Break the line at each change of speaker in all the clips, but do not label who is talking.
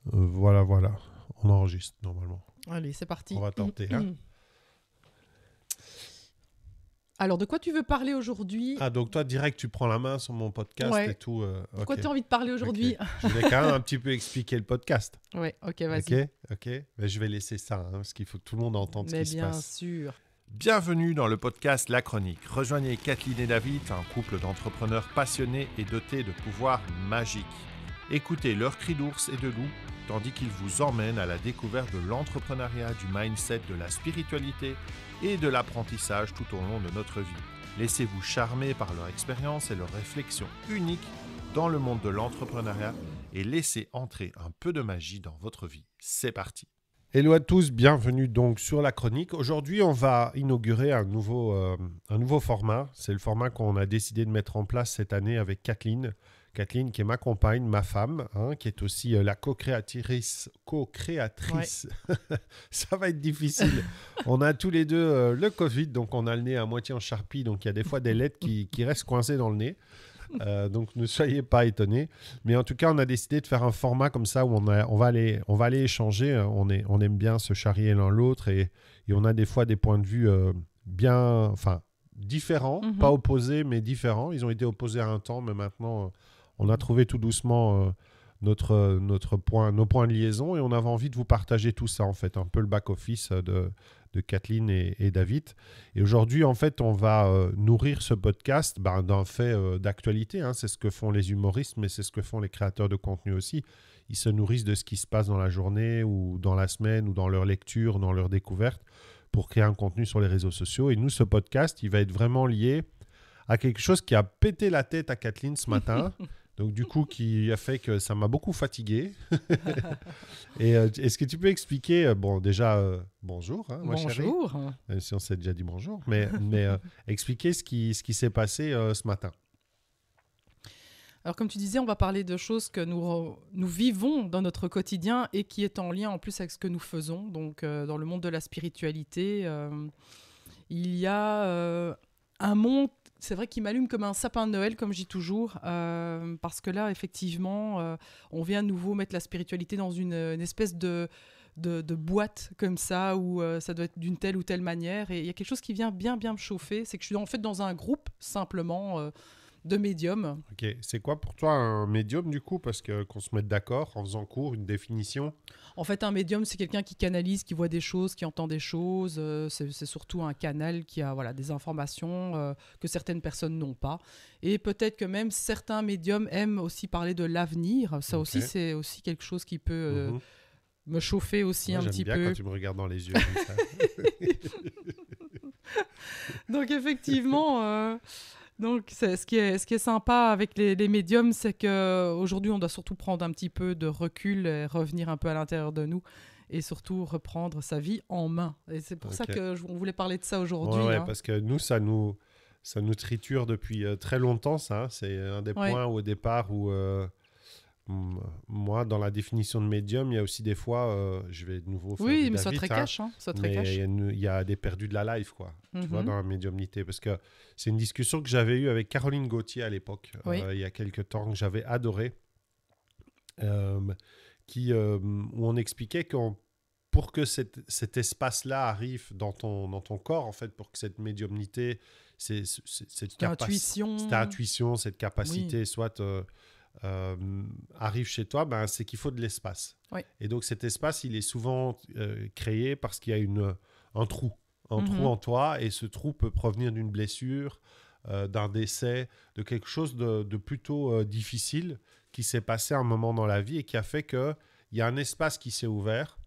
Voilà. On enregistre normalement.
Allez, c'est parti.
On va tenter. Hein.
Alors, de quoi tu veux parler aujourd'hui?
Ah, donc toi, direct, tu prends la main sur mon podcast
Ouais.
et tout.
De quoi
Ok.
tu as envie de parler aujourd'hui?
Ok. Je vais quand même un petit peu expliquer le podcast.
Ouais, ok, vas-y.
Ok. Mais je vais laisser ça, parce qu'il faut que tout le monde entende ce
Mais
qui se
bien
passe.
sûr.
Bienvenue dans le podcast La Chronique. Rejoignez Kathleen et David, un couple d'entrepreneurs passionnés et dotés de pouvoirs magiques. Écoutez leurs cris d'ours et de loup, tandis qu'ils vous emmènent à la découverte de l'entrepreneuriat, du mindset, de la spiritualité et de l'apprentissage tout au long de notre vie. Laissez-vous charmer par leur expérience et leurs réflexions uniques dans le monde de l'entrepreneuriat et laissez entrer un peu de magie dans votre vie. C'est parti. Hello à tous, bienvenue donc sur La Chronique. Aujourd'hui, on va inaugurer un nouveau format. C'est le format qu'on a décidé de mettre en place cette année avec Kathleen. Kathleen qui est ma compagne, ma femme, qui est aussi la co-créatrice.
Ouais.
Ça va être difficile. On a tous les deux le Covid, donc on a le nez à moitié en charpie, donc il y a des fois des lettres qui restent coincées dans le nez. Donc ne soyez pas étonnés. Mais en tout cas, on a décidé de faire un format comme ça où on va aller échanger. On aime bien se charrier l'un l'autre et on a des fois des points de vue différents, pas opposés, mais différents. Ils ont été opposés à un temps, mais maintenant, on a trouvé tout doucement nos points de liaison et on avait envie de vous partager tout ça, en fait, un peu le back-office de Kathleen et David. Et aujourd'hui, en fait, on va nourrir ce podcast d'un fait d'actualité. C'est ce que font les humoristes, mais c'est ce que font les créateurs de contenu aussi. Ils se nourrissent de ce qui se passe dans la journée ou dans la semaine ou dans leur lecture, dans leur découverte pour créer un contenu sur les réseaux sociaux. Et nous, ce podcast, il va être vraiment lié à quelque chose qui a pété la tête à Kathleen ce matin. Donc, du coup, qui a fait que ça m'a beaucoup fatigué. Et est-ce que tu peux expliquer, bonjour, ma chérie.
Bonjour.
Même si on s'est déjà dit bonjour, mais expliquer ce qui s'est passé ce matin.
Alors, comme tu disais, on va parler de choses que nous vivons dans notre quotidien et qui est en lien en plus avec ce que nous faisons. Donc, dans le monde de la spiritualité, il y a un monde, c'est vrai, qui m'allume comme un sapin de Noël, comme je dis toujours, parce que là, effectivement, on vient à nouveau mettre la spiritualité dans une espèce de boîte comme ça, où ça doit être d'une telle ou telle manière. Et il y a quelque chose qui vient bien me chauffer, c'est que je suis en fait dans un groupe, simplement, de médiums.
Ok, c'est quoi pour toi un médium du coup? Parce qu'on se mette d'accord en faisant court, une définition.
En fait, un médium, c'est quelqu'un qui canalise, qui voit des choses, qui entend des choses. C'est surtout un canal qui a des informations que certaines personnes n'ont pas. Et peut-être que même certains médiums aiment aussi parler de l'avenir. Ça aussi, c'est aussi quelque chose qui peut me chauffer aussi. Moi, un petit peu.
J'aime bien quand tu me regardes dans les yeux comme ça.
Donc effectivement... Donc, ce qui est sympa avec les médiums, c'est qu'aujourd'hui, on doit surtout prendre un petit peu de recul et revenir un peu à l'intérieur de nous et surtout reprendre sa vie en main. Et c'est pour ça qu'on voulait parler de ça aujourd'hui.
Ouais, parce que nous, ça nous triture depuis très longtemps, ça. C'est un des points au départ où... moi, dans la définition de médium, il y a aussi des fois, je vais de nouveau faire
oui,
du
mais
David,
ça très cache, ça très cache.
Il y a des perdus de la life, quoi, tu vois, dans la médiumnité. Parce que c'est une discussion que j'avais eue avec Caroline Gauthier à l'époque, il y a quelques temps, que j'avais adoré, où on expliquait pour que cet espace-là arrive dans ton corps, en fait, pour que cette médiumnité, cette intuition, cette capacité soit... arrive chez toi, c'est qu'il faut de l'espace.
Oui.
Et donc cet espace, il est souvent créé parce qu'il y a un trou en toi, et ce trou peut provenir d'une blessure, d'un décès, de quelque chose de plutôt difficile qui s'est passé à un moment dans la vie et qui a fait qu'il y a un espace qui s'est ouvert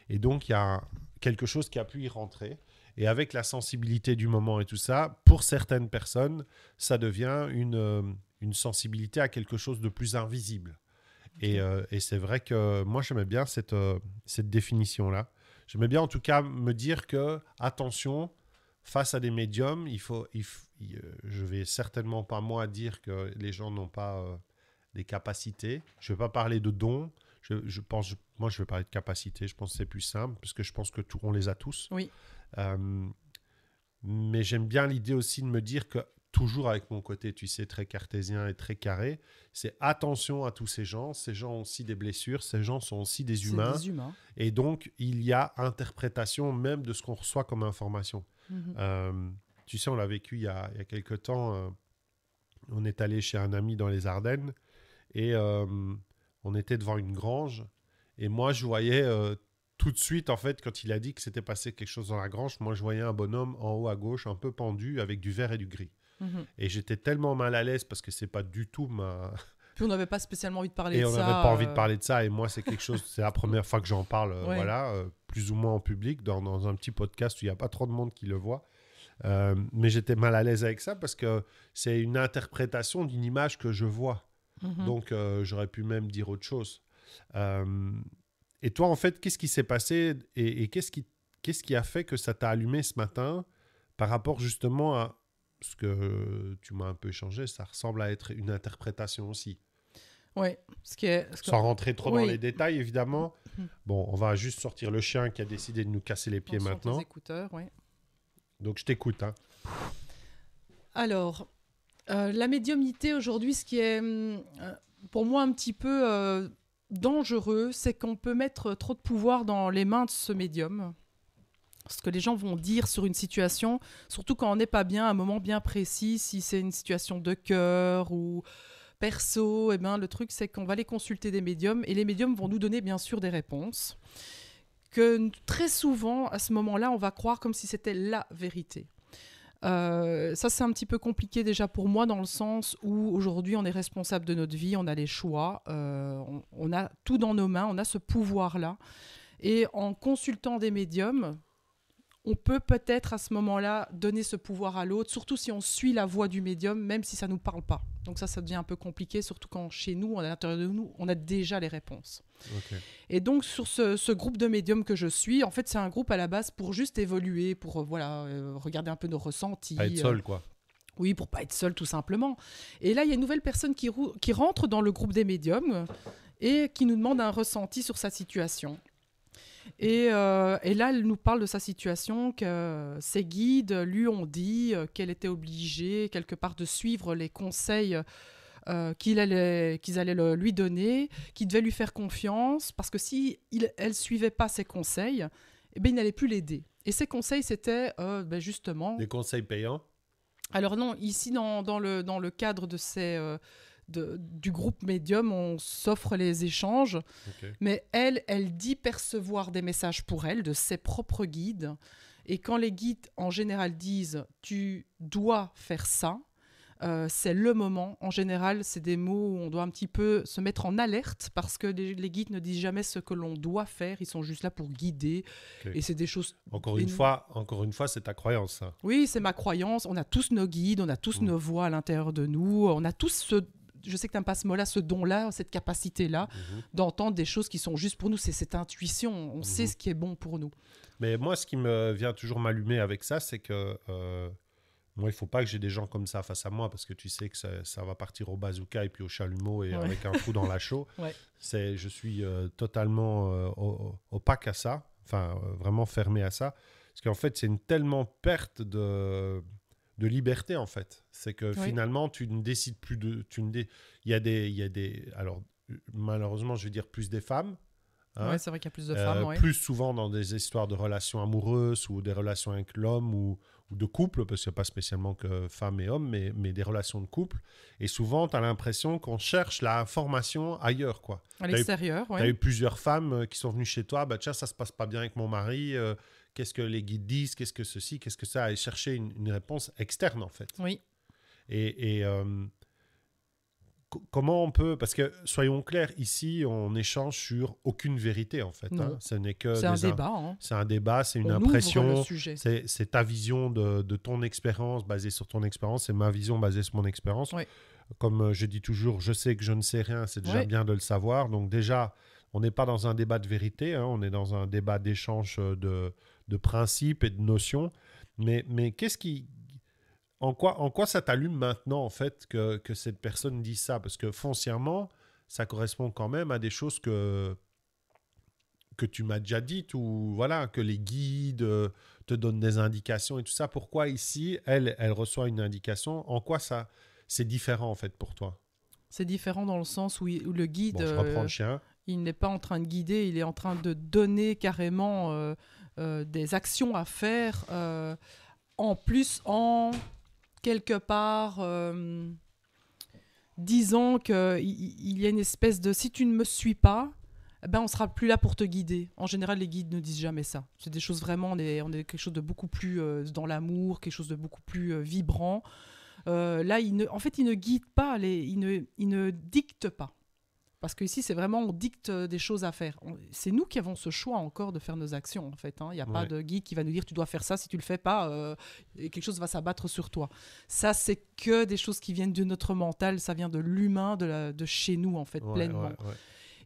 et donc il y a quelque chose qui a pu y rentrer. Et avec la sensibilité du moment et tout ça, pour certaines personnes, ça devient une sensibilité à quelque chose de plus invisible. Okay. Et c'est vrai que moi, j'aimais bien cette définition-là. J'aimais bien en tout cas me dire que, attention, face à des médiums, je vais certainement pas moi dire que les gens n'ont pas des capacités. Je ne vais pas parler de dons. Moi, je vais parler de capacités. Je pense que c'est plus simple parce que je pense qu'on les a tous.
Oui.
Mais j'aime bien l'idée aussi de me dire que toujours avec mon côté, tu sais, très cartésien et très carré, c'est attention à tous ces gens. Ces gens ont aussi des blessures, ces gens sont aussi des humains.
C'est des humains.
Et donc, il y a interprétation même de ce qu'on reçoit comme information. Tu sais, on l'a vécu il y a quelque temps. On est allé chez un ami dans les Ardennes et on était devant une grange. Et moi, je voyais tout de suite, en fait, quand il a dit que s'était passé quelque chose dans la grange, moi, je voyais un bonhomme en haut à gauche, un peu pendu, avec du vert et du gris. Et j'étais tellement mal à l'aise parce que c'est pas du tout ma...
Puis on n'avait pas spécialement envie de parler
Et
de
on
ça.
n'avait pas envie de parler de ça. Et moi, c'est quelque chose, c'est la première fois que j'en parle,
Ouais.
voilà, plus ou moins en public, dans un petit podcast où il n'y a pas trop de monde qui le voit. Mais j'étais mal à l'aise avec ça parce que c'est une interprétation d'une image que je vois. Donc, j'aurais pu même dire autre chose. Et toi, en fait, qu'est-ce qui s'est passé et qu'est-ce qui a fait que ça t'a allumé ce matin par rapport justement à ce que tu m'as un peu échangé? Ça ressemble à être une interprétation aussi.
Oui.
Sans rentrer trop dans
Oui.
les détails, évidemment. Bon, on va juste sortir le chien qui a décidé de nous casser les pieds maintenant.
Tes écouteurs, oui.
Donc, je t'écoute. Hein.
Alors, la médiumnité aujourd'hui, ce qui est pour moi un petit peu dangereux, c'est qu'on peut mettre trop de pouvoir dans les mains de ce médium. Ce que les gens vont dire sur une situation, surtout quand on n'est pas bien à un moment bien précis, si c'est une situation de cœur ou perso, eh ben, le truc c'est qu'on va aller consulter des médiums et les médiums vont nous donner bien sûr des réponses que très souvent à ce moment-là on va croire comme si c'était la vérité. Ça c'est un petit peu compliqué déjà pour moi dans le sens où aujourd'hui on est responsable de notre vie, on a les choix, on a tout dans nos mains, on a ce pouvoir-là et en consultant des médiums, on peut peut-être à ce moment-là donner ce pouvoir à l'autre, surtout si on suit la voix du médium, même si ça ne nous parle pas. Donc ça devient un peu compliqué, surtout quand chez nous, à l'intérieur de nous, on a déjà les réponses.
Okay.
Et donc sur ce groupe de médiums que je suis, en fait c'est un groupe à la base pour juste évoluer, pour regarder un peu nos ressentis.
Pas être seul, quoi.
Oui, pour pas être seul tout simplement. Et là, il y a une nouvelle personne qui rentre dans le groupe des médiums et qui nous demande un ressenti sur sa situation. Et là, elle nous parle de sa situation, que ses guides lui ont dit qu'elle était obligée, quelque part, de suivre les conseils qu'ils allaient lui donner, qu'ils devaient lui faire confiance, parce que si elle ne suivait pas ses conseils, eh bien, il n'allait plus l'aider. Et ses conseils, c'était justement...
Des conseils payants?
Alors non, ici, dans le cadre de ces... du groupe médium, on s'offre les échanges, mais elle dit percevoir des messages pour elle, de ses propres guides, et quand les guides en général disent « tu dois faire ça », c'est le moment. En général, c'est des mots où on doit un petit peu se mettre en alerte parce que les guides ne disent jamais ce que l'on doit faire, ils sont juste là pour guider, et c'est des choses...
Encore une fois, c'est ta croyance, ça.
Oui, c'est ma croyance, on a tous nos guides, on a tous nos voix à l'intérieur de nous, on a tous je sais que tu n'aimes pas ce mot-là, ce don-là, cette capacité-là, d'entendre des choses qui sont juste pour nous. C'est cette intuition, on sait ce qui est bon pour nous.
Mais moi, ce qui me vient toujours m'allumer avec ça, c'est que moi, il ne faut pas que j'ai des gens comme ça face à moi, parce que tu sais que ça va partir au bazooka et puis au chalumeau et avec un trou dans la chaux. Je suis totalement opaque à ça, vraiment fermé à ça, parce qu'en fait, c'est une tellement perte de liberté, en fait. C'est que finalement, tu ne décides plus de... Il y a des... Alors, malheureusement, je vais dire plus des femmes.
Hein, c'est vrai qu'il y a plus de femmes.
Plus souvent dans des histoires de relations amoureuses ou des relations avec l'homme ou de couple, parce qu'il n'y a pas spécialement que femmes et hommes, mais des relations de couple. Et souvent, tu as l'impression qu'on cherche l'information ailleurs, quoi.
À l'extérieur,
Tu as eu plusieurs femmes qui sont venues chez toi. « Tiens, ça ne se passe pas bien avec mon mari. Qu'est-ce que les guides disent? Qu'est-ce que ceci? Qu'est-ce que ça ?» Et chercher une réponse externe, en fait.
Oui.
Et comment on peut... Parce que, soyons clairs, ici, on échange sur aucune vérité, en fait. Hein. Ce n'est que...
C'est un débat. Hein.
C'est un débat, c'est une impression. C'est ta vision de ton expérience basée sur ton expérience. C'est ma vision basée sur mon expérience.
Oui.
Comme je dis toujours, je sais que je ne sais rien. C'est déjà bien de le savoir. Donc déjà, on n'est pas dans un débat de vérité. Hein. On est dans un débat d'échange de principes et de notions. Mais qu'est-ce qui... En quoi ça t'allume maintenant, en fait, que cette personne dise ça? Parce que foncièrement, ça correspond quand même à des choses que que tu m'as déjà dites, ou voilà, que les guides te donnent des indications et tout ça. Pourquoi ici, elle reçoit une indication? En quoi ça, c'est différent en fait pour toi?
C'est différent dans le sens où, où le guide,
Bon, je reprends le chien.
il n'est pas en train de guider, il est en train de donner carrément des actions à faire, en plus en quelque part disant qu'il y a une espèce de si tu ne me suis pas, ben on sera plus là pour te guider. En général, les guides ne disent jamais ça. C'est des choses vraiment, on est quelque chose de beaucoup plus dans l'amour, quelque chose de beaucoup plus vibrant. Là, en fait, il ne guide pas, il ne dicte pas. Parce qu'ici, c'est vraiment, on dicte des choses à faire. C'est nous qui avons ce choix encore de faire nos actions, en fait. Il n'y a pas de guide qui va nous dire, tu dois faire ça, si tu ne le fais pas, quelque chose va s'abattre sur toi. Ça, c'est que des choses qui viennent de notre mental, ça vient de l'humain, de chez nous, en fait, pleinement.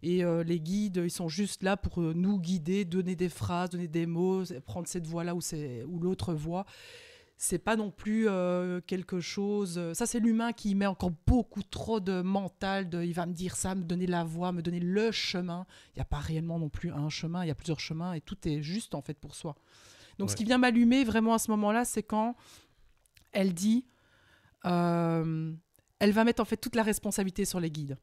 Et les guides, ils sont juste là pour nous guider, donner des phrases, donner des mots, prendre cette voie-là ou l'autre voie. C'est pas non plus quelque chose... Ça, c'est l'humain qui met encore beaucoup trop de mental. Il va me dire ça, me donner la voie, me donner le chemin. Il n'y a pas réellement non plus un chemin, il y a plusieurs chemins et tout est juste en fait pour soi. Donc ce qui vient m'allumer vraiment à ce moment-là, c'est quand elle dit... elle va mettre en fait toute la responsabilité sur les guides.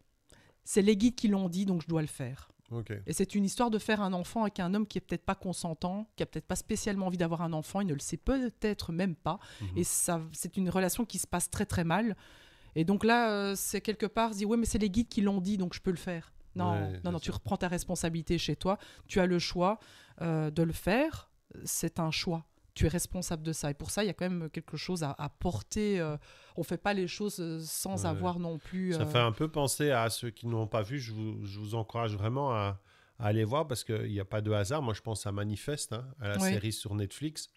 C'est les guides qui l'ont dit, donc je dois le faire.
Okay.
Et c'est une histoire de faire un enfant avec un homme qui est peut-être pas consentant, qui a peut-être pas spécialement envie d'avoir un enfant, il ne le sait peut-être même pas. Et ça, c'est une relation qui se passe très très mal. Et donc là, c'est quelque part, dit ouais, mais c'est les guides qui l'ont dit, donc je peux le faire. Non, tu reprends ta responsabilité chez toi. Tu as le choix de le faire. C'est un choix. Tu es responsable de ça. Et pour ça, il y a quand même quelque chose à porter. On ne fait pas les choses sans avoir non plus...
Ça fait un peu penser à ceux qui n'ont pas vu. Je vous encourage vraiment à aller voir parce qu'il n'y a pas de hasard. Moi, je pense à Manifest, à la série sur Netflix.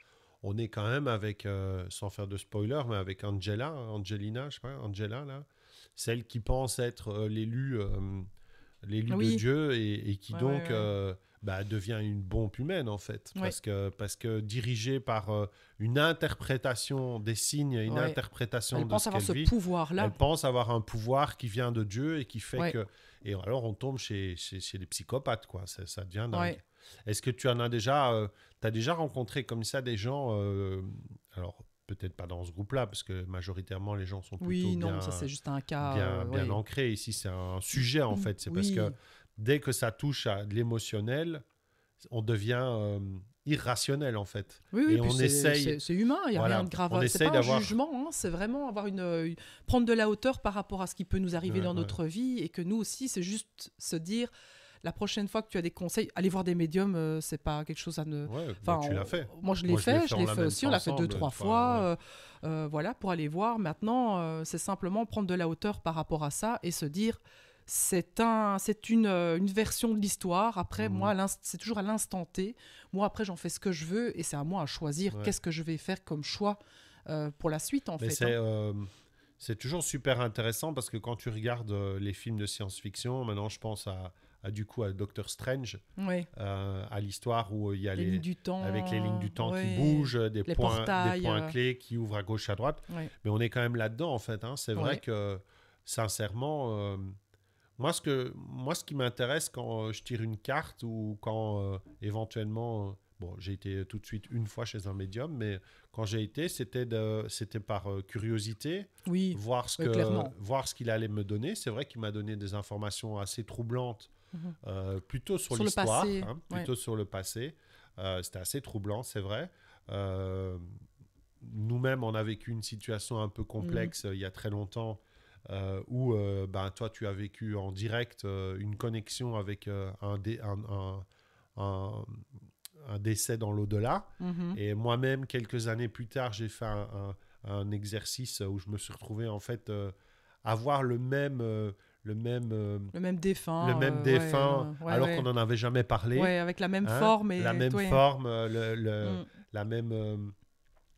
On est quand même avec, sans faire de spoiler, mais avec Angelina, je sais pas, Angela, là, celle qui pense être l'élu de Dieu et qui devient une bombe humaine en fait, parce que dirigée par une interprétation des signes, une interprétation
elle
de
pense
ce
avoir
qu'elle
ce
vit.
pouvoir-là.
Elle pense avoir un pouvoir qui vient de Dieu et qui fait que... Et alors on tombe chez les psychopathes, quoi. Ça devient dingue. Est-ce que tu en as déjà... t'as déjà rencontré comme ça des gens... alors peut-être pas dans ce groupe-là, parce que majoritairement les gens sont plutôt bien...
ça c'est juste un cas...
bien ancrés. Ici c'est un sujet en fait. C'est parce que dès que ça touche à de l'émotionnel, on devient irrationnel en fait.
Et on essaye... c'est humain, il n'y a rien de grave. C'est pas un jugement, c'est vraiment avoir prendre de la hauteur par rapport à ce qui peut nous arriver dans notre vie, et que nous aussi, c'est juste se dire... La prochaine fois que tu as des conseils, aller voir des médiums, c'est pas quelque chose à ne...
tu l'as fait.
Moi, je l'ai fait aussi. On l'a fait 2-3 fois. Voilà, pour aller voir. Maintenant, c'est simplement prendre de la hauteur par rapport à ça et se dire, c'est une version de l'histoire. Après, moi, c'est toujours à l'instant T. Moi, après, j'en fais ce que je veux et c'est à moi à choisir qu'est-ce que je vais faire comme choix pour la suite, en fait.
C'est toujours super intéressant parce que quand tu regardes les films de science-fiction, maintenant, je pense à Doctor Strange, à l'histoire où il y a
lignes du temps,
avec les lignes du temps qui bougent, des points clés qui ouvrent à gauche, à droite. Mais on est quand même là-dedans, en fait. C'est vrai que, sincèrement, moi, ce qui m'intéresse quand je tire une carte ou quand éventuellement... j'ai été tout de suite une fois chez un médium, mais quand j'ai été, c'était par curiosité, voir ce qu'il allait me donner. C'est vrai qu'il m'a donné des informations assez troublantes, plutôt sur l'histoire, plutôt sur le passé. C'était assez troublant, c'est vrai. Nous-mêmes, on a vécu une situation un peu complexe il y a très longtemps, où toi, tu as vécu en direct une connexion avec un décès dans l'au-delà. Et moi-même, quelques années plus tard, j'ai fait un exercice où je me suis retrouvé en fait avoir le même
défunt,
alors qu'on n'en avait jamais parlé.
Avec la même forme.
La même forme,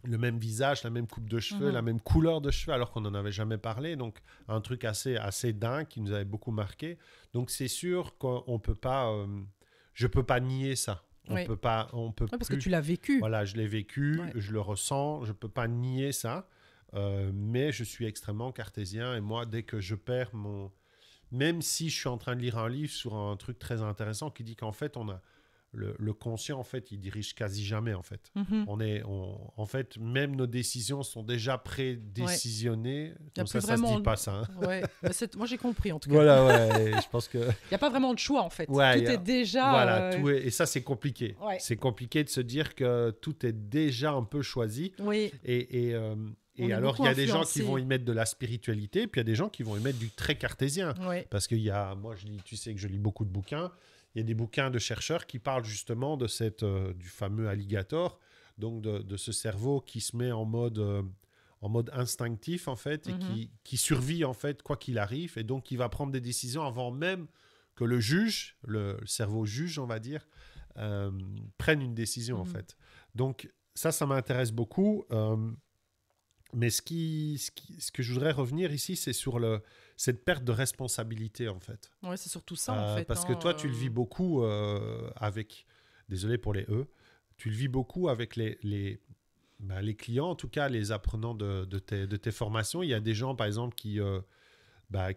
le même visage, la même coupe de cheveux, la même couleur de cheveux, alors qu'on n'en avait jamais parlé. Donc, un truc assez dingue qui nous avait beaucoup marqué. Donc, c'est sûr qu'on peut pas... je peux pas nier ça. On peut
parce que tu l'as vécu.
Voilà, je l'ai vécu, je le ressens, je peux pas nier ça, mais je suis extrêmement cartésien et moi, dès que je perds même si je suis en train de lire un livre sur un truc très intéressant qui dit qu'en fait, le conscient, en fait, il dirige quasi jamais, en fait.
Mhm.
En fait, même nos décisions sont déjà prédécisionnées.
Y a
Donc
plus
ça
vraiment
se dit pas, ça. Hein.
Ouais. Mais moi, j'ai compris, en tout cas.
Voilà, ouais. Je pense que...
Il n'y a pas vraiment de choix, en fait.
Ouais,
Tout est déjà...
Voilà, et ça, c'est compliqué.
Ouais.
C'est compliqué de se dire que tout est déjà un peu choisi.
Oui.
Et
On est
alors, il
beaucoup
y a des gens
influencés.
qui vont y mettre de la spiritualité, puis il y a des gens qui vont y mettre du très cartésien.
Ouais.
Parce qu'il y a, moi, tu sais que je lis beaucoup de bouquins. Il y a des bouquins de chercheurs qui parlent justement de du fameux alligator, donc de ce cerveau qui se met en mode instinctif, en fait, et qui survit, en fait, quoi qu'il arrive, et donc qui va prendre des décisions avant même que le juge, le cerveau juge, on va dire, prenne une décision, en fait. Donc, ça m'intéresse beaucoup. Mais ce que je voudrais revenir ici, c'est sur cette perte de responsabilité, en fait.
Ouais, c'est surtout ça, en fait.
Parce que toi, tu le vis beaucoup avec... Désolé pour les E. Tu le vis beaucoup avec les clients, en tout cas, les apprenants de tes formations. Il y a des gens, par exemple, qui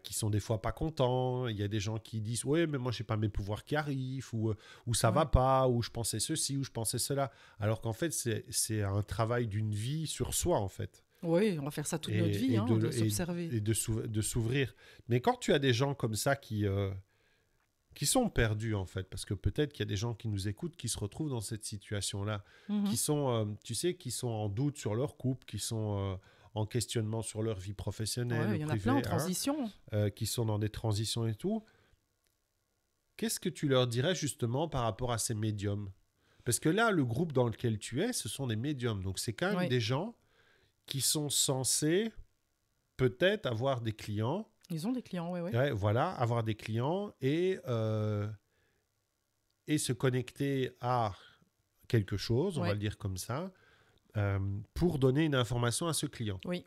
sont des fois pas contents. Il y a des gens qui disent « Ouais, mais moi, je n'ai pas mes pouvoirs qui arrivent » ou « ça va pas » ou « je pensais ceci » ou « je pensais cela ». Alors qu'en fait, c'est un travail d'une vie sur soi, en fait.
Oui, on va faire ça toute notre vie, de s'observer.
Et de s'ouvrir. Mais quand tu as des gens comme ça qui sont perdus, en fait, parce que peut-être qu'il y a des gens qui nous écoutent qui se retrouvent dans cette situation-là, qui sont, qui sont en doute sur leur couple, qui sont en questionnement sur leur vie professionnelle,
il y en a plein en transition.
Qui sont dans des transitions et tout. Qu'est-ce que tu leur dirais justement par rapport à ces médiums? Parce que là, le groupe dans lequel tu es, ce sont des médiums. Donc, c'est quand même des gens qui sont censés peut-être avoir des clients.
Ils ont des clients, oui.
Ouais, voilà, avoir des clients et se connecter à quelque chose, on va le dire comme ça, pour donner une information à ce client.
Oui.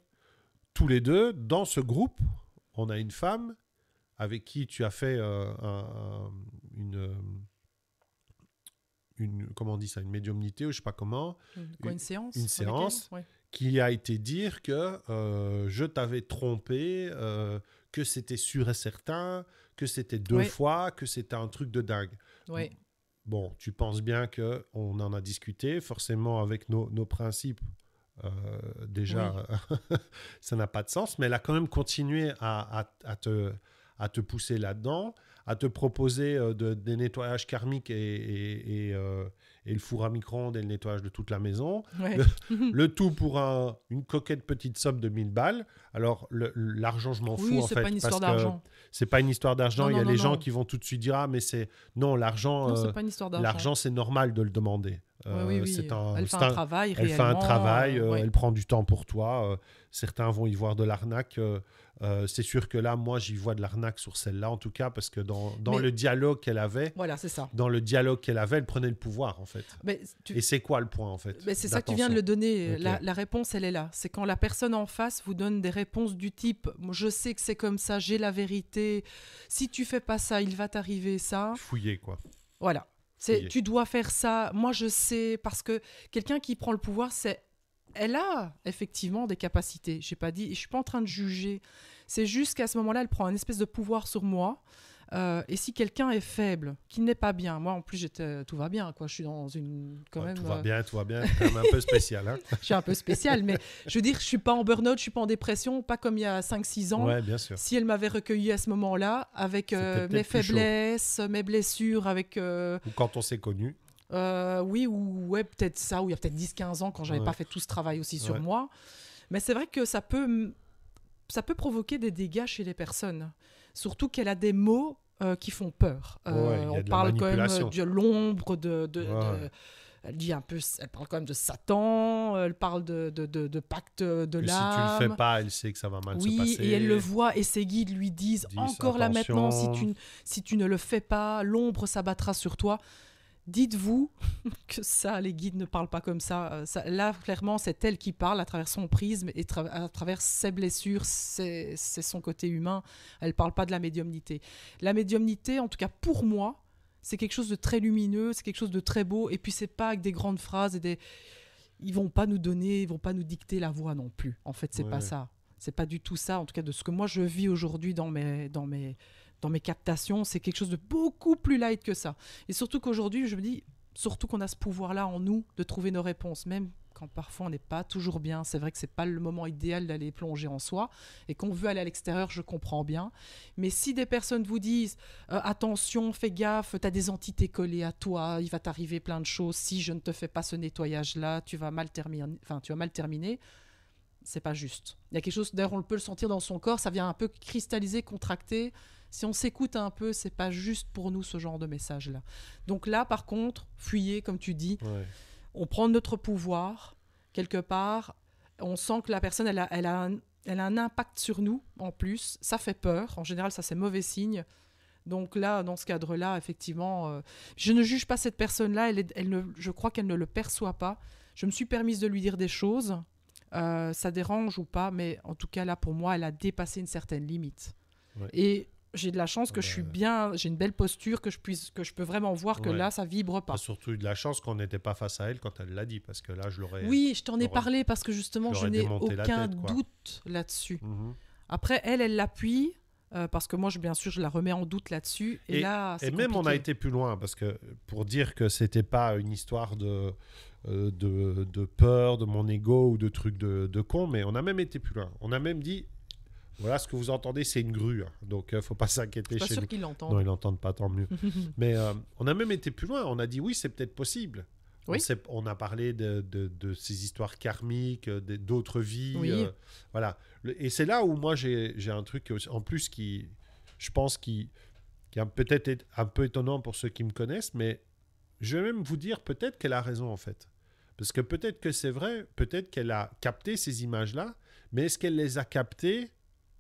Tous les deux, dans ce groupe, on a une femme avec qui tu as fait comment on dit ça, une médiumnité ou je sais pas comment.
Une séance.
Une séance qui a été dire que je t'avais trompé, que c'était sûr et certain, que c'était 2 fois, que c'était un truc de dingue.
Oui.
Bon, tu penses bien qu'on en a discuté, forcément avec nos principes. Déjà, ça n'a pas de sens, mais elle a quand même continué à te pousser là-dedans, à te proposer des nettoyages karmiques et le four à micro-ondes et le nettoyage de toute la maison.
Ouais.
Le tout pour une coquette petite somme de 1000 balles. Alors, l'argent, je m'en fous, en fait.
Oui, c'est pas une histoire d'argent.
C'est pas une histoire d'argent. Il y a les gens
non.
qui vont tout de suite dire « Ah, mais c'est... » Non, l'argent...
Non, c'est pas une histoire d'argent.
L'argent, c'est normal de le demander.
Oui. Elle fait un travail,
elle fait un travail, elle prend du temps pour toi. Certains vont y voir de l'arnaque. C'est sûr que là, moi, j'y vois de l'arnaque sur celle-là, en tout cas, parce que dans le dialogue qu'elle avait,
voilà, c'est ça.
Dans le dialogue qu'elle avait, elle prenait le pouvoir, en fait. Et c'est quoi le point, en fait?
C'est ça que tu viens de le donner. Okay. La réponse, elle est là. C'est quand la personne en face vous donne des réponses du type « Je sais que c'est comme ça, j'ai la vérité. Si tu fais pas ça, il va t'arriver ça. »
Fouiller, quoi.
Voilà. Tu dois faire ça. Moi, je sais. Parce que quelqu'un qui prend le pouvoir, elle a effectivement des capacités. Je ne suis pas en train de juger. C'est juste qu'à ce moment-là, elle prend un espèce de pouvoir sur moi. Et si quelqu'un est faible, qui n'est pas bien, moi en plus tout va bien, quoi. Je suis dans une quand même.
Tout va bien, c'est quand même un peu spécial. Hein.
Je suis un peu spécial, mais je veux dire, je suis pas en burn-out, je suis pas en dépression, pas comme il y a 5-6 ans.
Ouais, bien sûr.
Si elle m'avait recueilli à ce moment-là, avec mes faiblesses, mes blessures, avec.
Ou quand on s'est connus.
Oui, ou peut-être ça, ou il y a peut-être 10-15 ans quand j'avais pas fait tout ce travail aussi sur moi. Mais c'est vrai que ça peut provoquer des dégâts chez les personnes. Surtout qu'elle a des mots qui font peur. On parle quand même de l'ombre, elle parle quand même de Satan, elle parle de pacte de l'âme.
Si tu le fais pas, elle sait que ça va mal se passer.
Oui, et elle le voit, et ses guides lui disent encore là maintenant, si tu ne le fais pas, l'ombre s'abattra sur toi. Dites-vous que ça, les guides ne parlent pas comme ça. Là, clairement, c'est elle qui parle à travers son prisme et à travers ses blessures, c'est son côté humain. Elle ne parle pas de la médiumnité. La médiumnité, en tout cas pour moi, c'est quelque chose de très lumineux, c'est quelque chose de très beau. Et puis, c'est pas avec des grandes phrases ils vont pas nous dicter la voix non plus. En fait, c'est pas ça. C'est pas du tout ça, en tout cas de ce que moi je vis aujourd'hui dans mes dans mes captations, c'est quelque chose de beaucoup plus light que ça. Et surtout qu'aujourd'hui, je me dis, surtout qu'on a ce pouvoir-là en nous de trouver nos réponses, même quand parfois on n'est pas toujours bien. C'est vrai que c'est pas le moment idéal d'aller plonger en soi et qu'on veut aller à l'extérieur, je comprends bien. Mais si des personnes vous disent attention, fais gaffe, tu as des entités collées à toi, il va t'arriver plein de choses, si je ne te fais pas ce nettoyage-là, tu vas mal terminer, c'est pas juste. Il y a quelque chose, d'ailleurs on peut le sentir dans son corps, ça vient un peu cristalliser, contracter. Si on s'écoute un peu, c'est pas juste pour nous ce genre de message-là. Donc là, par contre, fuyez, comme tu dis.
Ouais.
On prend notre pouvoir, quelque part, on sent que la personne, elle a un impact sur nous, en plus. Ça fait peur. En général, ça, c'est mauvais signe. Donc là, dans ce cadre-là, effectivement, je ne juge pas cette personne-là. Je crois qu'elle ne le perçoit pas. Je me suis permise de lui dire des choses. Ça dérange ou pas, mais en tout cas, là, pour moi, elle a dépassé une certaine limite.
Ouais.
Et j'ai de la chance que je suis bien, j'ai une belle posture, que je peux vraiment voir que là, ça vibre pas.
T'as surtout eu de la chance qu'on n'était pas face à elle quand elle l'a dit, parce que là, je l'aurais...
Oui, je t'en ai parlé parce que justement, je n'ai aucun
tête,
doute là-dessus.
Mm-hmm.
Après, elle l'appuie, parce que moi, bien sûr, je la remets en doute là-dessus. Et là, c'est
même,
compliqué.
on a été plus loin, parce que pour dire que c'était pas une histoire de peur, de mon ego ou de trucs de con, mais on a même été plus loin. On a même dit... Voilà, ce que vous entendez, c'est une grue. Hein. Donc, il ne faut pas s'inquiéter chez nous. Je suis pas sûr
qu'ils l'entendent.
Non, ils l'entendent pas, tant mieux. Mais on a même été plus loin. On a dit, oui, c'est peut-être possible. Oui. On a parlé de ces histoires karmiques, d'autres vies.
Oui.
Voilà. Et c'est là où moi, j'ai un truc en plus qui, je pense, qui est peut-être un peu étonnant pour ceux qui me connaissent, mais je vais même vous dire peut-être qu'elle a raison, en fait. Parce que peut-être que c'est vrai, peut-être qu'elle a capté ces images-là, mais est-ce qu'elle les a captées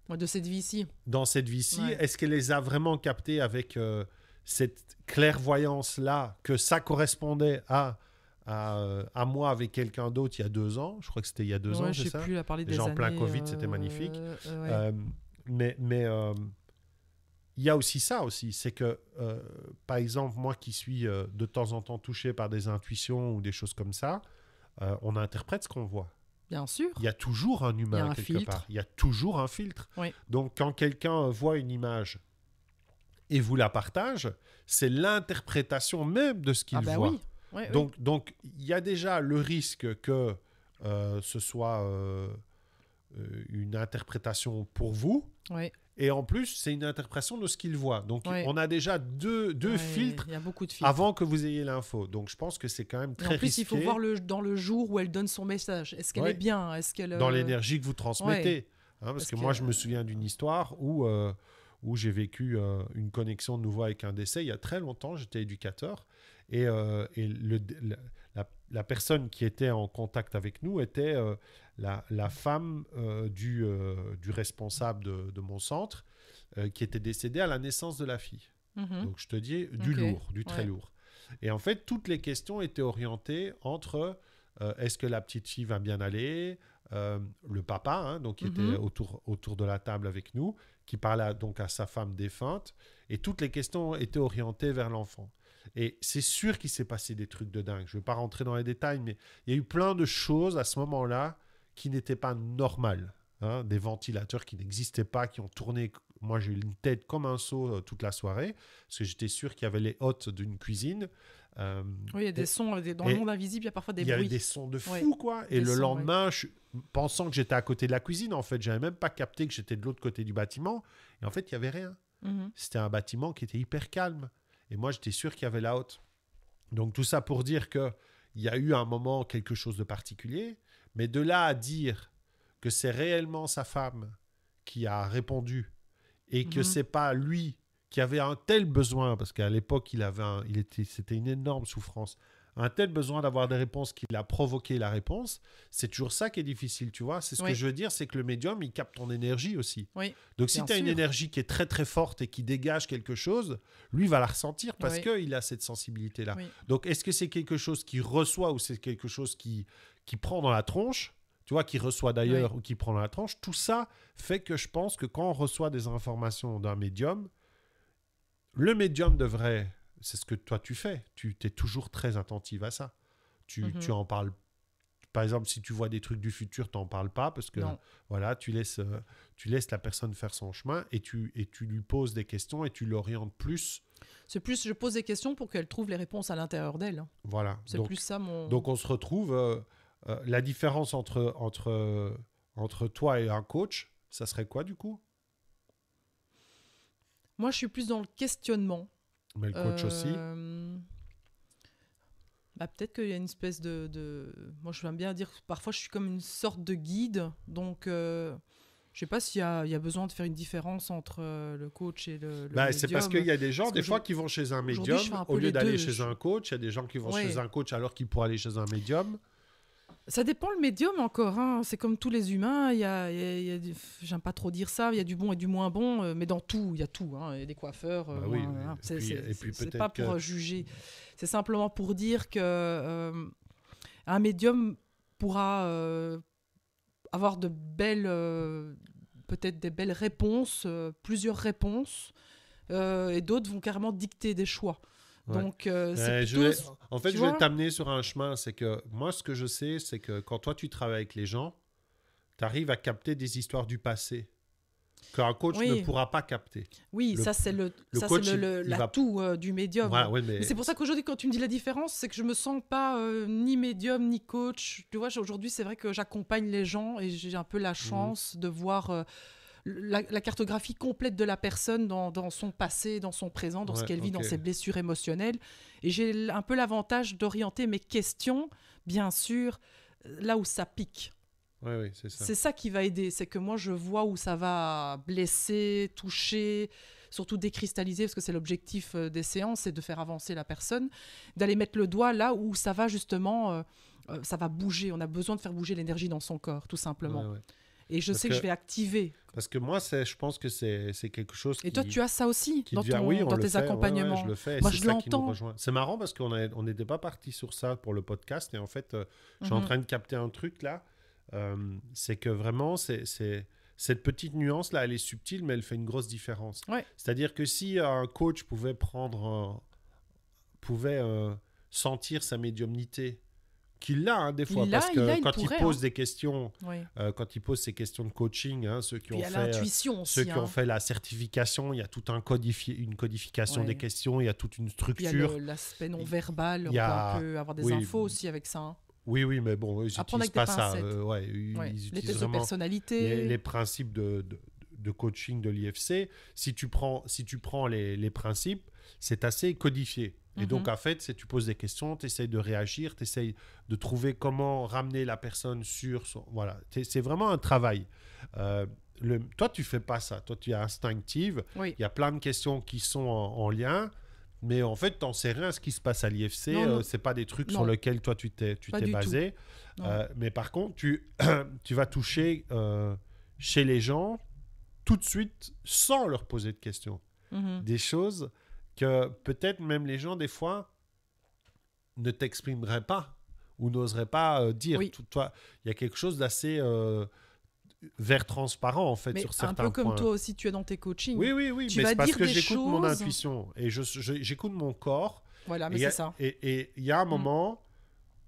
de cette vie-ci.
Dans cette vie-ci, est-ce qu'elle les a vraiment captées avec cette clairvoyance-là, que ça correspondait à moi avec quelqu'un d'autre il y a 2 ans? Je crois que c'était il y a 2 ans, c'est ça?
Je sais plus, à parler des
années. En plein Covid, c'était magnifique. Mais il y a aussi ça aussi, c'est que, par exemple, moi qui suis de temps en temps touché par des intuitions ou des choses comme ça, on interprète ce qu'on voit.
Bien sûr.
Il y a toujours un humain quelque part. Il y a toujours un filtre.
Oui.
Donc, quand quelqu'un voit une image et vous la partage, c'est l'interprétation même de ce qu'il voit.
Oui. Oui,
donc, il y a déjà le risque que ce soit une interprétation pour vous.
Oui.
Et en plus, c'est une interprétation de ce qu'il voit. Donc, on a déjà deux filtres,
il y a beaucoup de filtres
avant que vous ayez l'info. Donc, je pense que c'est quand même très risqué. En plus,
il faut voir dans le jour où elle donne son message. Est-ce qu'elle est bien? Est-ce qu'elle,
dans l'énergie que vous transmettez. Parce que moi, je me souviens d'une histoire où j'ai vécu une connexion de nouveau avec un décès. Il y a très longtemps, j'étais éducateur. Et la personne qui était en contact avec nous était la femme du responsable de mon centre qui était décédée à la naissance de la fille. Mm-hmm. Donc, je te dis du lourd, du très lourd. Et en fait, toutes les questions étaient orientées entre est-ce que la petite fille va bien aller, le papa, donc qui était autour de la table avec nous, qui parlait donc à sa femme défunte, et toutes les questions étaient orientées vers l'enfant. Et c'est sûr qu'il s'est passé des trucs de dingue. Je ne vais pas rentrer dans les détails, mais il y a eu plein de choses à ce moment-là qui n'étaient pas normales. Des ventilateurs qui n'existaient pas, qui ont tourné. Moi, j'ai eu une tête comme un seau toute la soirée, parce que j'étais sûr qu'il y avait les hôtes d'une cuisine.
Oui, il y a des sons. Dans le monde invisible, il y a parfois des bruits.
Il y avait des sons de fou, quoi. Et le lendemain, pensant que j'étais à côté de la cuisine, en fait, je n'avais même pas capté que j'étais de l'autre côté du bâtiment. Et en fait, il n'y avait rien. Mm-hmm. C'était un bâtiment qui était hyper calme. Et moi, j'étais sûr qu'il y avait la haute. Donc, tout ça pour dire qu'il y a eu un moment quelque chose de particulier. Mais de là à dire que c'est réellement sa femme qui a répondu et que c'est pas lui qui avait un tel besoin, parce qu'à l'époque, c'était une énorme souffrance, un tel besoin d'avoir des réponses qu'il a provoqué la réponse, c'est toujours ça qui est difficile, tu vois. C'est ce que je veux dire, c'est que le médium, il capte ton énergie aussi. Oui. Donc, si tu as une énergie qui est très, très forte et qui dégage quelque chose, lui va la ressentir parce qu'il a cette sensibilité-là. Oui. Donc, est-ce que c'est quelque chose qui reçoit ou c'est quelque chose qui prend dans la tronche, tu vois, qui reçoit d'ailleurs ou qui prend dans la tronche? Tout ça fait que je pense que quand on reçoit des informations d'un médium, le médium devrait... C'est ce que toi tu fais. Tu es toujours très attentive à ça. Tu en parles par exemple, si tu vois des trucs du futur, t'en parles pas parce que voilà, tu laisses la personne faire son chemin et tu lui poses des questions et tu l'orientes plus.
C'est plus, je pose des questions pour qu'elle trouve les réponses à l'intérieur d'elle.
Voilà.
C'est plus ça mon...
Donc on se retrouve, la différence entre toi et un coach, ça serait quoi du coup?
Moi, je suis plus dans le questionnement.
Mais le coach aussi.
Bah, peut-être qu'il y a une espèce de... Moi, je vais bien dire que parfois, je suis comme une sorte de guide. Donc, je ne sais pas s'il y a besoin de faire une différence entre le coach et le médium.
C'est parce qu'il y a des gens, des fois, qui vont chez un médium au lieu d'aller chez un coach. Il y a des gens qui vont chez un coach alors qu'ils pourraient aller chez un médium.
Ça dépend le médium encore. Hein. C'est comme tous les humains. J'aime pas trop dire ça. Il y a du bon et du moins bon. Mais dans tout, il y a tout. Hein. Il y a des coiffeurs. C'est pas pour juger. C'est simplement pour dire que un médium pourra avoir de belles, peut-être des belles réponses, plusieurs réponses, et d'autres vont carrément dicter des choix. Ouais. Donc,
je vais t'amener sur un chemin. C'est que moi, ce que je sais, c'est que quand toi, tu travailles avec les gens, tu arrives à capter des histoires du passé qu'un coach ne pourra pas capter.
Oui, ça, c'est l'atout du médium.
Voilà, mais
c'est pour ça qu'aujourd'hui, quand tu me dis la différence, c'est que je me sens pas ni médium, ni coach. Tu vois, aujourd'hui, c'est vrai que j'accompagne les gens et j'ai un peu la chance de voir... La cartographie complète de la personne dans son passé, dans son présent, dans ce qu'elle vit, dans ses blessures émotionnelles. Et j'ai un peu l'avantage d'orienter mes questions, bien sûr, là où ça pique.
Oui, c'est ça.
C'est ça qui va aider. C'est que moi, je vois où ça va blesser, toucher, surtout décristalliser, parce que c'est l'objectif des séances, c'est de faire avancer la personne, d'aller mettre le doigt là où ça va justement, ça va bouger. On a besoin de faire bouger l'énergie dans son corps, tout simplement. Ouais. Et je sais que je vais activer.
Parce que moi, je pense que c'est quelque chose qui...
Et toi, tu as ça aussi dans tes accompagnements.
Oui, je le fais.
Moi,
c'est
je
ça
l'entends.
Qui nous rejoint. C'est marrant parce qu'on n'était pas parti sur ça pour le podcast. Et en fait, je suis en train de capter un truc là. C'est que vraiment, cette petite nuance-là, elle est subtile, mais elle fait une grosse différence.
Ouais.
C'est-à-dire que si un coach pouvait sentir sa médiumnité, qu'il l'a des fois, parce que quand il pose des questions, quand il pose ces questions de coaching, ceux qui ont fait la certification, il y a tout une codification des questions, il y a toute une structure.
Il y a l'aspect non verbal, on peut avoir des infos aussi avec ça. Hein.
Oui, mais bon, ils n'utilisent pas ça. Ils utilisent
les tests
vraiment
de personnalité.
les principes de coaching de l'IFC. Si tu prends les principes, c'est assez codifié. Et donc, en fait, si tu poses des questions, tu essayes de réagir, tu essayes de trouver comment ramener la personne sur son... Voilà, c'est vraiment un travail. Toi, tu fais pas ça. Toi, tu es instinctive. Il y a plein de questions qui sont en lien, mais en fait, tu n'en sais rien ce qui se passe à l'IFC. C'est pas des trucs sur lesquels toi, tu t'es basé. Mais par contre, tu vas toucher chez les gens tout de suite sans leur poser de questions. Des choses... que peut-être même les gens, des fois, ne t'exprimeraient pas ou n'oseraient pas dire. Toi, il y a quelque chose d'assez vert transparent, en fait, sur certains points.
Un peu comme toi aussi, tu es dans tes coachings.
Oui, mais c'est parce que j'écoute mon intuition et j'écoute mon corps.
Voilà, mais c'est ça.
Et il y a un moment,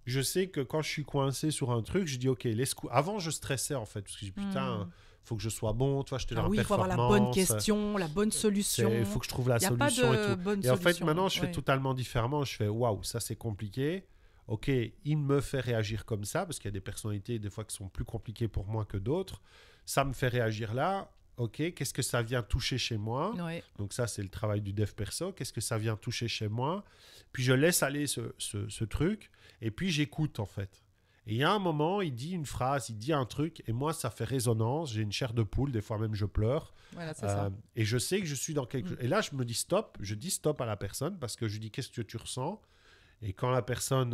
je sais que quand je suis coincé sur un truc, je dis, OK, avant, je stressais, en fait, parce que je dis, putain... faut que je sois bon, tu vois, je te dans
il faut avoir la bonne question, la bonne solution.
Il faut que je trouve la solution et tout. Et en fait, maintenant, je fais totalement différemment. Je fais, waouh, ça c'est compliqué. Ok, il me fait réagir comme ça, parce qu'il y a des personnalités, des fois, qui sont plus compliquées pour moi que d'autres. Ça me fait réagir là. Ok, qu'est-ce que ça vient toucher chez moi? Donc ça, c'est le travail du dev perso. Qu'est-ce que ça vient toucher chez moi? Puis je laisse aller ce truc, et puis j'écoute, en fait. Et il y a un moment, il dit une phrase, il dit un truc, et moi, ça fait résonance. J'ai une chair de poule, des fois même je pleure.
Voilà, c'est ça.
Et je sais que je suis dans quelque chose. Et là, je me dis stop. Je dis stop à la personne parce que je dis qu'est-ce que tu ressens. Et quand la personne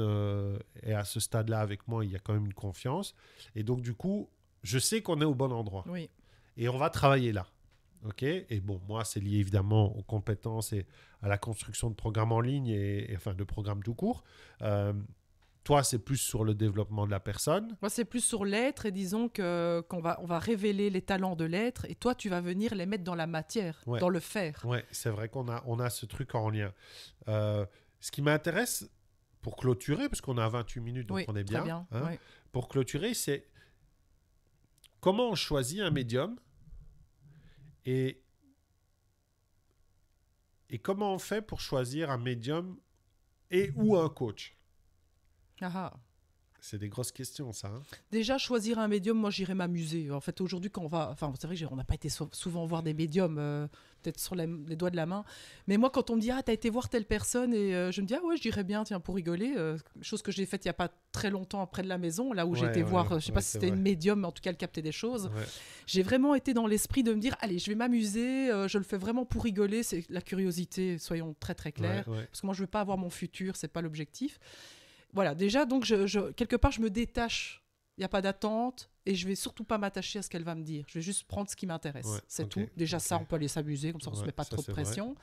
est à ce stade-là avec moi, il y a quand même une confiance. Et donc, du coup, je sais qu'on est au bon endroit.
Oui.
Et on va travailler là. OK ? Et bon, moi, c'est lié évidemment aux compétences et à la construction de programmes en ligne et enfin de programmes tout court. Toi, c'est plus sur le développement de la personne.
Moi, c'est plus sur l'être et disons qu'on va révéler les talents de l'être et toi, tu vas venir les mettre dans la matière, dans le faire.
Oui, c'est vrai qu'on a ce truc en lien. Ce qui m'intéresse pour clôturer, parce qu'on a 28 minutes, donc on est bien.
Très bien.
Hein.
Oui.
Pour clôturer, c'est comment on choisit un médium et comment on fait pour choisir un médium et ou un coach.
Ah.
C'est des grosses questions, ça. Hein.
Déjà, choisir un médium, moi, j'irais m'amuser. En fait, aujourd'hui, quand on va... Enfin, c'est vrai qu'on n'a pas été souvent voir des médiums, peut-être sur les doigts de la main. Mais moi, quand on me dit « Ah, t'as été voir telle personne ?» et je me dis « Ah ouais, je dirais bien, tiens, pour rigoler. » Chose que j'ai faite il n'y a pas très longtemps près de la maison, là où j'ai été voir, je ne sais pas si c'était une médium, mais en tout cas, elle captait des choses. Ouais. J'ai vraiment été dans l'esprit de me dire « Allez, je vais m'amuser. Je le fais vraiment pour rigoler. » C'est la curiosité, soyons très, très clairs. Ouais. Parce que moi, je ne veux pas avoir mon futur, ce n'est pas l'objectif. Voilà, déjà, donc, quelque part, je me détache. Il n'y a pas d'attente et je ne vais surtout pas m'attacher à ce qu'elle va me dire. Je vais juste prendre ce qui m'intéresse. Ouais, c'est tout. Déjà, ça, on peut aller s'amuser, comme ça, on ne se met pas trop de pression. Vrai.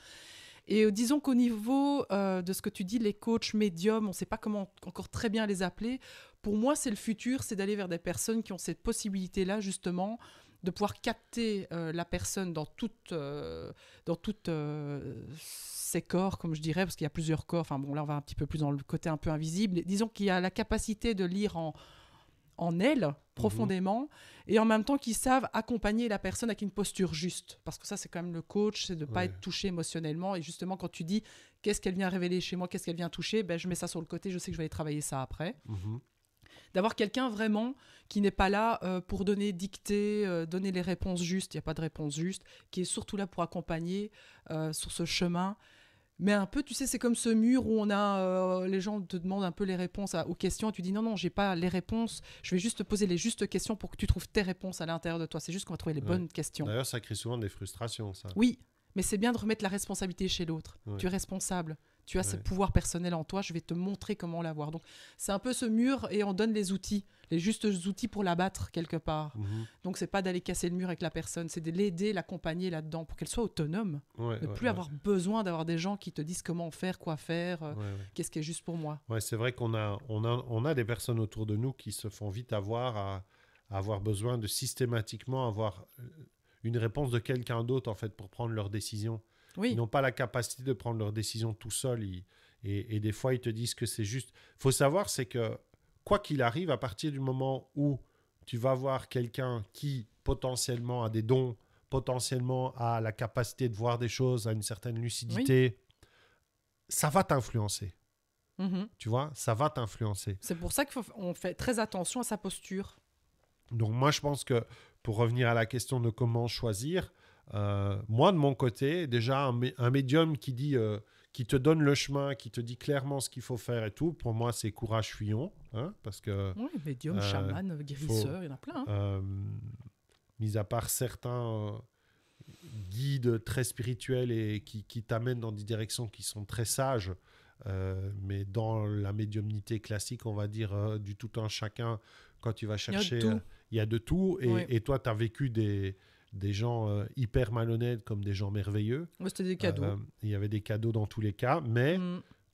Et disons qu'au niveau de ce que tu dis, les coachs médiums, on ne sait pas comment encore très bien les appeler. Pour moi, c'est le futur, c'est d'aller vers des personnes qui ont cette possibilité-là, justement, de pouvoir capter la personne dans toute ses corps, comme je dirais, parce qu'il y a plusieurs corps. Enfin bon, là, on va un petit peu plus dans le côté un peu invisible. Disons qu'il y a la capacité de lire en elle, profondément, et en même temps qu'ils savent accompagner la personne avec une posture juste. Parce que ça, c'est quand même le coach, c'est de ne pas être touché émotionnellement. Et justement, quand tu dis « Qu'est-ce qu'elle vient révéler chez moi ? Qu'est-ce qu'elle vient toucher ?» Ben, je mets ça sur le côté, je sais que je vais aller travailler ça après. D'avoir quelqu'un vraiment qui n'est pas là pour donner dictée, donner les réponses justes, il n'y a pas de réponse juste, qui est surtout là pour accompagner sur ce chemin. Mais un peu, tu sais, c'est comme ce mur où on a, les gens te demandent un peu les réponses aux questions, et tu dis non, j'ai pas les réponses, je vais juste te poser les justes questions pour que tu trouves tes réponses à l'intérieur de toi. C'est juste qu'on va trouver les bonnes questions.
D'ailleurs, ça crée souvent des frustrations, ça.
Oui, mais c'est bien de remettre la responsabilité chez l'autre. Tu es responsable. Tu as ce pouvoir personnel en toi, je vais te montrer comment l'avoir. Donc, c'est un peu ce mur et on donne les outils, les justes outils pour l'abattre quelque part. Donc, c'est pas d'aller casser le mur avec la personne, c'est de l'aider, l'accompagner là-dedans pour qu'elle soit autonome. Ne plus avoir besoin d'avoir des gens qui te disent comment faire, quoi faire, qu'est-ce qui est juste pour moi.
Ouais, c'est vrai qu'on a des personnes autour de nous qui se font vite à avoir besoin de systématiquement avoir une réponse de quelqu'un d'autre en fait, pour prendre leurs décisions. Ils n'ont pas la capacité de prendre leurs décisions tout seuls. Et des fois, ils te disent que c'est juste... Il faut savoir, c'est que quoi qu'il arrive, à partir du moment où tu vas voir quelqu'un qui potentiellement a des dons, potentiellement a la capacité de voir des choses, a une certaine lucidité, ça va t'influencer. Tu vois, ça va t'influencer.
C'est pour ça qu'on fait très attention à sa posture.
Donc moi, je pense que pour revenir à la question de comment choisir... moi, de mon côté, déjà, un médium qui te donne le chemin, qui te dit clairement ce qu'il faut faire et tout, pour moi, c'est Courage Fillon. Hein, parce que,
médium, chaman, guérisseur, il y en a plein.
Mis à part certains guides très spirituels et qui t'amènent dans des directions qui sont très sages, mais dans la médiumnité classique, on va dire du tout un chacun, quand tu vas chercher, il y a de tout. Et toi, tu as vécu des gens hyper malhonnêtes comme des gens merveilleux.
C'était des cadeaux.
Il y avait des cadeaux dans tous les cas, mais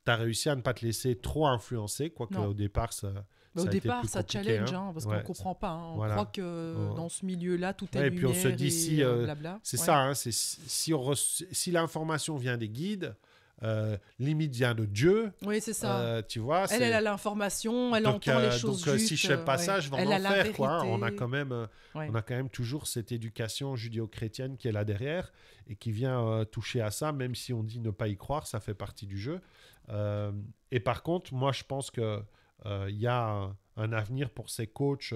tu as réussi à ne pas te laisser trop influencer, quoique au départ, ça
au
a
départ,
été plus
ça
compliqué,
challenge, parce qu'on ne comprend pas. On croit que dans ce milieu-là, tout est lumière
et puis on se dit,
blabla.
C'est ça, hein, si l'information vient des guides, limite vient de Dieu.
Oui, c'est ça.
Tu vois,
elle a l'information, elle entend les choses justes.
Si je ne fais pas ça, je vais en enfer. Quoi. On a quand même toujours cette éducation judéo-chrétienne qui est là derrière et qui vient toucher à ça, même si on dit ne pas y croire, ça fait partie du jeu. Et par contre, moi, je pense qu'il y a un avenir pour ces coachs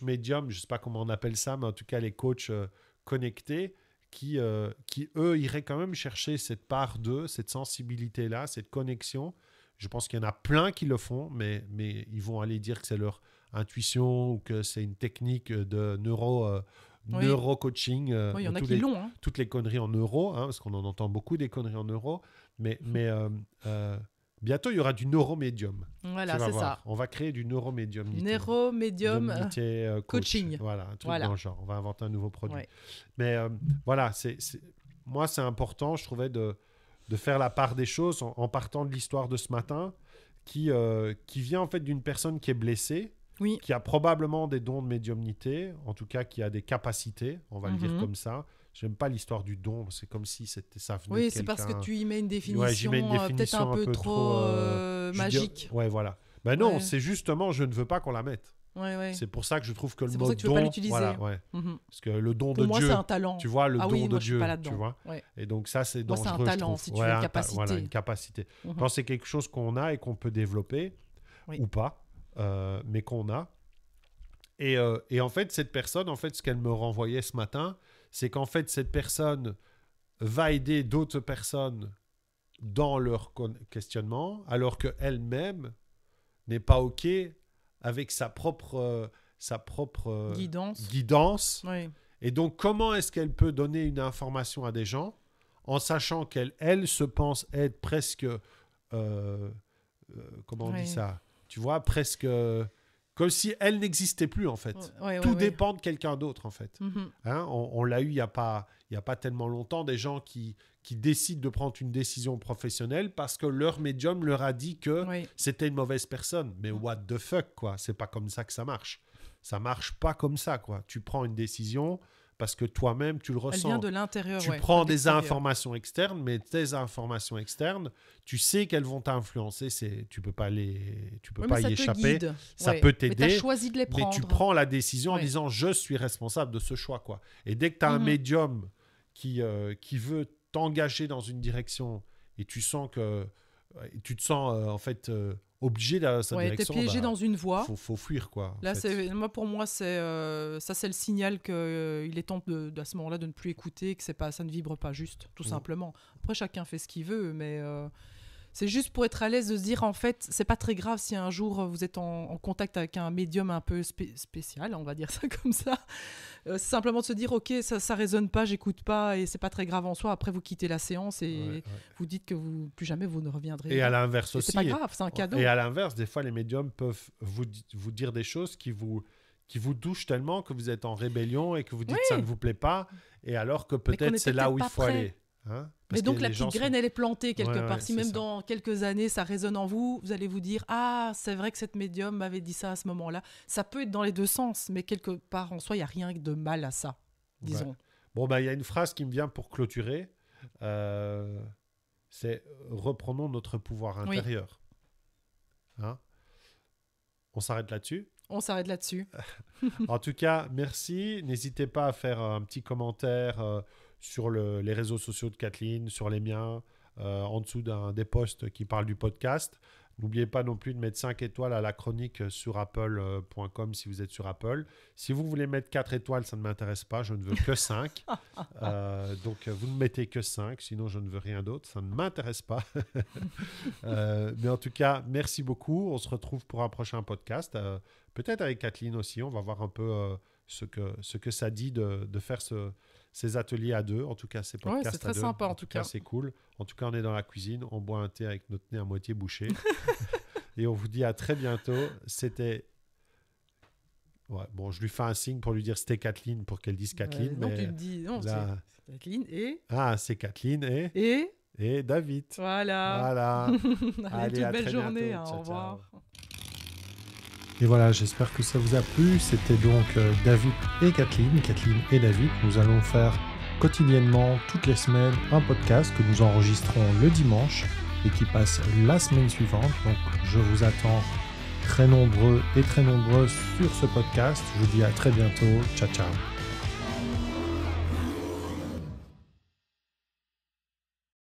médium, je ne sais pas comment on appelle ça, mais en tout cas les coachs connectés, qui eux, iraient quand même chercher cette part d'eux, cette sensibilité-là, cette connexion. Je pense qu'il y en a plein qui le font, mais ils vont aller dire que c'est leur intuition ou que c'est une technique de neuro-coaching.
Il y en a qui l'ont. Hein.
Toutes les conneries en neuro, parce qu'on en entend beaucoup des conneries en neuro, mais bientôt, il y aura du neuromédium.
Voilà, c'est ça.
On va créer du neuromédium.
Neuromédium
coaching. Voilà, un truc dans le genre. On va inventer un nouveau produit. Ouais. Mais voilà, moi, c'est important, je trouvais, de faire la part des choses en partant de l'histoire de ce matin, qui vient en fait d'une personne qui est blessée, qui a probablement des dons de médiumnité, en tout cas qui a des capacités, on va le dire comme ça, J'aime pas l'histoire du don. C'est comme si ça venait de
Oui, c'est parce que tu y mets une définition,
j'y mets une
peut-être
définition
un peu trop magique.
Ouais, voilà. Ben non,
Ouais.
c'est justement, je ne veux pas qu'on la mette.
Ouais.
C'est pour ça que je trouve que le
C'est
mot
pour ça que tu veux pas
don,
l'utiliser.
voilà, ouais.
Mhm.
Parce que le don
Pour
de
moi,
Dieu,
c'est un talent.
tu vois, le
Ah
don
oui,
de
moi, je suis
Dieu,
pas là-dedans.
tu vois.
Ouais.
Et donc ça, c'est
Moi,
dangereux,
c'est un
je
talent,
trouve.
si tu veux, une capacité.
Voilà, une capacité.
Mhm.
Quand c'est quelque chose qu'on a et qu'on peut développer,
Oui.
ou pas, mais qu'on a. Et en fait, cette personne, en fait, ce qu'elle me renvoyait ce matin, c'est qu'en fait, cette personne va aider d'autres personnes dans leur questionnement, alors qu'elle-même n'est pas OK avec sa propre guidance.
Oui.
Et donc, comment est-ce qu'elle peut donner une information à des gens en sachant qu'elle se pense être presque... comment on dit ça ? Tu vois, presque... comme si elle n'existait plus, en fait. Tout dépend de quelqu'un d'autre, en fait.
Mhm.
Hein, on l'a eu il y a pas tellement longtemps, des gens qui décident de prendre une décision professionnelle parce que leur médium leur a dit que c'était une mauvaise personne. Mais what the fuck, quoi. C'est pas comme ça que ça marche. Ça marche pas comme ça, quoi. Tu prends une décision parce que toi-même, tu le ressens.
Elle vient de l'intérieur,
Tu prends des informations externes, mais tes informations externes, tu sais qu'elles vont t'influencer. Tu peux pas y échapper. Ça peut t'aider.
Mais tu as choisi de les prendre.
Mais tu prends la décision en disant, je suis responsable de ce choix, quoi. Et dès que tu as un médium qui veut t'engager dans une direction et tu sens que tu te sens en fait obligé d'aller dans cette direction,
t'es piégé dans une voie.
Faut fuir, quoi.
Là, pour moi, c'est le signal qu'il est temps à ce moment-là de ne plus écouter, que ça ne vibre pas juste, tout simplement. Après, chacun fait ce qu'il veut, mais c'est juste pour être à l'aise de se dire, en fait, c'est pas très grave si un jour vous êtes en contact avec un médium un peu spécial, on va dire ça comme ça. C'est simplement de se dire, ok, ça résonne pas, j'écoute pas, et c'est pas très grave en soi. Après, vous quittez la séance et vous dites que plus jamais vous ne reviendrez.
Et à l'inverse aussi.
C'est pas grave, c'est un cadeau.
Et à l'inverse, des fois, les médiums peuvent vous dire des choses qui vous touchent tellement que vous êtes en rébellion et que vous dites ça ne vous plaît pas, et alors que peut-être c'est là où il faut aller. Hein,
mais donc la petite graine, elle est plantée quelque part. Si même dans quelques années, ça résonne en vous, vous allez vous dire « Ah, c'est vrai que cette médium m'avait dit ça à ce moment-là. » Ça peut être dans les deux sens, mais quelque part, en soi, il n'y a rien de mal à ça, disons.
Ouais. Bon, il y a une phrase qui me vient pour clôturer. C'est « Reprenons notre pouvoir intérieur. » Hein ? On s'arrête là-dessus ?
On s'arrête là-dessus.
En tout cas, merci. N'hésitez pas à faire un petit commentaire sur les réseaux sociaux de Kathleen, sur les miens, en dessous des posts qui parlent du podcast. N'oubliez pas non plus de mettre 5 étoiles à la chronique sur apple.com si vous êtes sur Apple. Si vous voulez mettre 4 étoiles, ça ne m'intéresse pas. Je ne veux que 5. Donc, vous ne mettez que 5. Sinon, je ne veux rien d'autre. Ça ne m'intéresse pas. Mais en tout cas, merci beaucoup. On se retrouve pour un prochain podcast. Peut-être avec Kathleen aussi. On va voir un peu ce que ça dit de faire ces ateliers à deux, en tout cas ces podcasts à deux.
C'est très sympa en tout cas.
C'est cool. En tout cas, on est dans la cuisine, on boit un thé avec notre nez à moitié bouché. Et on vous dit à très bientôt. C'était... Ouais, bon, je lui fais un signe pour lui dire c'était Kathleen, pour qu'elle dise Kathleen.
Non,
mais
tu me dis, non,
là...
c'est Kathleen et...
Ah, c'est Kathleen et David.
Voilà.
Allez,
toute belle journée. Ciao, au revoir.
Ciao. Et voilà, j'espère que ça vous a plu. C'était donc David et Kathleen et David. Nous allons faire quotidiennement, toutes les semaines, un podcast que nous enregistrons le dimanche et qui passe la semaine suivante. Donc, je vous attends très nombreux et très nombreuses sur ce podcast. Je vous dis à très bientôt. Ciao, ciao.